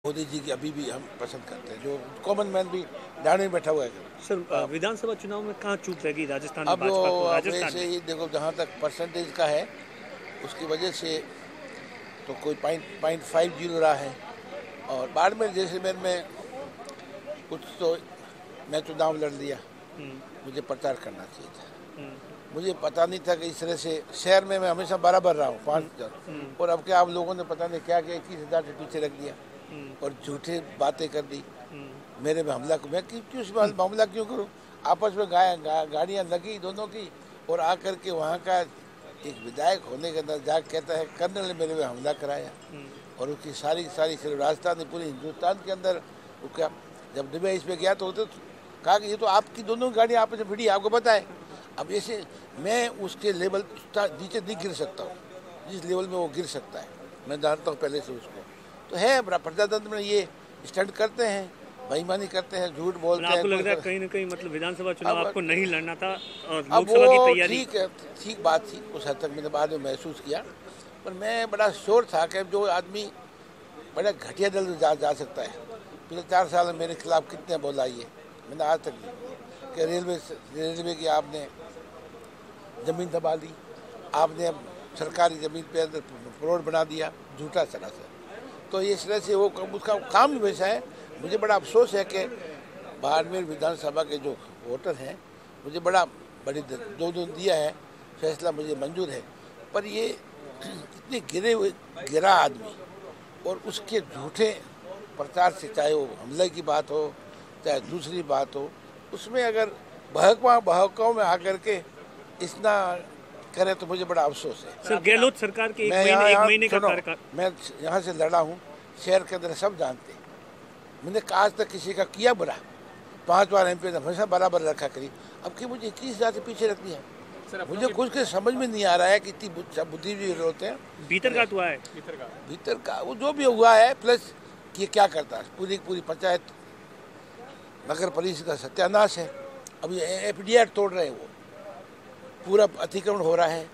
मोदी जी की अभी भी हम पसंद करते हैं, जो कॉमन मैन भी डांड में बैठा हुआ है। सर, विधानसभा चुनाव में कहाँ चूक रहेगी राजस्थान में अब भाजपा को, अब राजस्थान ऐसे में? ही देखो, जहाँ तक परसेंटेज का है उसकी वजह से तो कोई पॉइंट 50 रहा है। और बाड़मेर जैसलमेर में कुछ तो मैं चुनाव लड़ लिया, मुझे प्रचार करना चाहिए था। मुझे पता नहीं था कि इस तरह से शहर में मैं हमेशा बराबर रहा हूँ 5,000, और अब क्या आप लोगों ने पता नहीं क्या क्या 21,000 से पीछे रख दिया और झूठे बातें कर दी मेरे में हमला को। मैं क्यों इस बार मामला क्यों करूँ? आपस में गाड़ियाँ लगी दोनों की, और आकर के वहाँ का एक विधायक होने के अंदर जाकर कहता है कर्नल ने मेरे में हमला कराया, और उसकी सारी सारी सिर्फ राजस्थान पूरे हिंदुस्तान के अंदर वो क्या। जब दुबई इस पे गया तो कहा कि ये तो आपकी दोनों गाड़ियाँ आपस में भिड़ी, आपको पता है। अब ऐसे मैं उसके लेवल नीचे नहीं गिर सकता हूँ जिस लेवल में वो गिर सकता है, मैं जानता हूँ पहले से उसको। तो है प्रजातंत्र में ये स्टंट करते हैं, बेईमानी करते हैं, झूठ बोलते हैं। आपको लग रहा है कहीं ना कहीं मतलब विधानसभा चुनाव आपको नहीं लड़ना था और अब लोकसभा की वो तैयारी? ठीक है, ठीक बात थी, उस हद तक मैंने बाद में महसूस किया। पर मैं बड़ा श्योर था कि जो आदमी बड़ा घटिया दल जा सकता है। पिछले 4 साल में मेरे खिलाफ कितने बोला ये, मैंने आज तक नहीं बोला कि रेलवे की आपने ज़मीन दबा दी, आपने सरकारी ज़मीन पे अंदर रोड बना दिया, झूठा सरासर। तो ये इस तरह से वो उसका काम ही वैसा है। मुझे बड़ा अफसोस है कि बाड़मेर विधानसभा के जो वोटर हैं मुझे बड़ा बड़ी जो दिया है, फैसला मुझे मंजूर है। पर ये इतने गिरा आदमी और उसके झूठे प्रचार से, चाहे वो हमले की बात हो चाहे दूसरी बात हो, उसमें अगर बहकाव में आकर के इतना करे तो मुझे बड़ा अफसोस है। सर, गहलोत सरकार के मैं एक महीने का कार्यकाल। मैं यहाँ से लड़ा हूँ, शहर के अंदर सब जानते हैं। मैंने आज तक किसी का किया बुरा, 5 बार MP हमेशा बराबर रखा करी। अब कि मुझे 21,000 से पीछे रख दिया। मुझे कुछ के समझ में नहीं आ रहा है कि इतनी बुद्धिजीवी होते हैं। भीतर का हुआ है, भीतर का वो जो भी हुआ है, प्लस ये क्या करता है, पूरी पंचायत नगर परिषद का सत्यानाश है। अब ये FDR तोड़ रहे हैं, वो पूरा अतिक्रमण हो रहा है।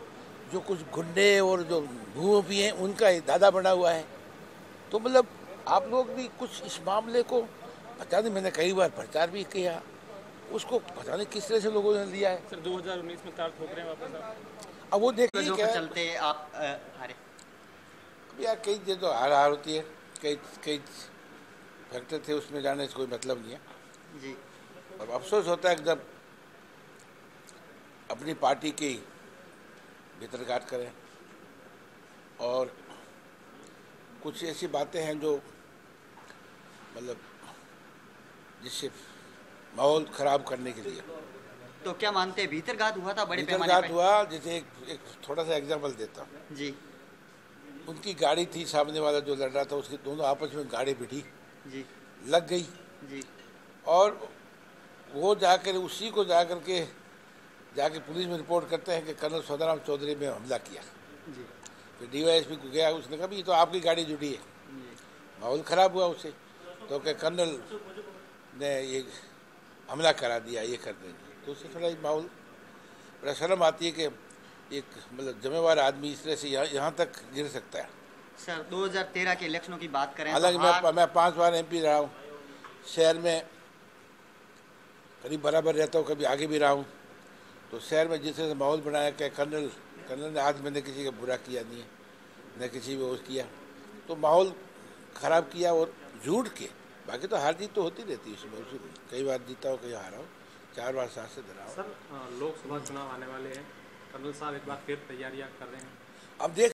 जो कुछ गुंडे और जो भूमि हैं उनका दादा बना हुआ है। तो मतलब आप लोग भी कुछ इस मामले को, पता नहीं, मैंने कई बार प्रचार भी किया, उसको पता नहीं किस तरह से लोगों ने लिया है। सर 2019 में तार ठोक रहे हैं वापस आप? अब वो देखिए क्या चलते आप हारे। अब यार कई चीज़ तो हार होती है, कई फैक्टर थे, उसमें जाने से कोई मतलब नहीं है जी। और अफसोस होता है कि जब अपनी पार्टी की भीतरघात करें और कुछ ऐसी बातें हैं जो मतलब जिससे माहौल खराब करने के लिए। तो क्या मानते हैं भीतरघात हुआ था बड़े पैमाने भीतरघात पे? हुआ, जैसे एक थोड़ा सा एग्जांपल देता हूँ। जी उनकी गाड़ी थी, सामने वाला जो लड़ रहा था उसकी दोनों आपस में गाड़ी भिड़ी, जी लग गई, जी। और वो जाके पुलिस में रिपोर्ट करते हैं कि कर्नल सौदाराम चौधरी में हमला किया। जी फिर DYSP को गया, उसने कहा ये तो आपकी गाड़ी जुड़ी है। माहौल ख़राब हुआ उससे, तो क्या कर्नल ने ये हमला करा दिया, ये कर देंगे। तो उससे थोड़ा माहौल बड़ा शर्म आती है कि एक मतलब जिम्मेवार आदमी इस तरह से यहाँ तक गिर सकता है। सर 2013 के इलेक्शनों की बात करें हालांकि तो मैं 5 बार MP रहा हूँ, शहर में करीब बराबर रहता हूँ, कभी आगे भी रहा हूँ। तो शहर में जिस तरह से माहौल बनाया कि कर्नल ने, आज मैंने किसी का बुरा किया नहीं है, न किसी को किया, तो माहौल ख़राब किया और झूठ के। बाकी तो हार जीत तो होती रहती है उसमें, कई बार जीता हो, कई हारा हो, 4 बार सांसद रहा हो। सर लोकसभा चुनाव आने वाले हैं, कर्नल साहब एक बार फिर तैयारियां कर रहे हैं। अब देख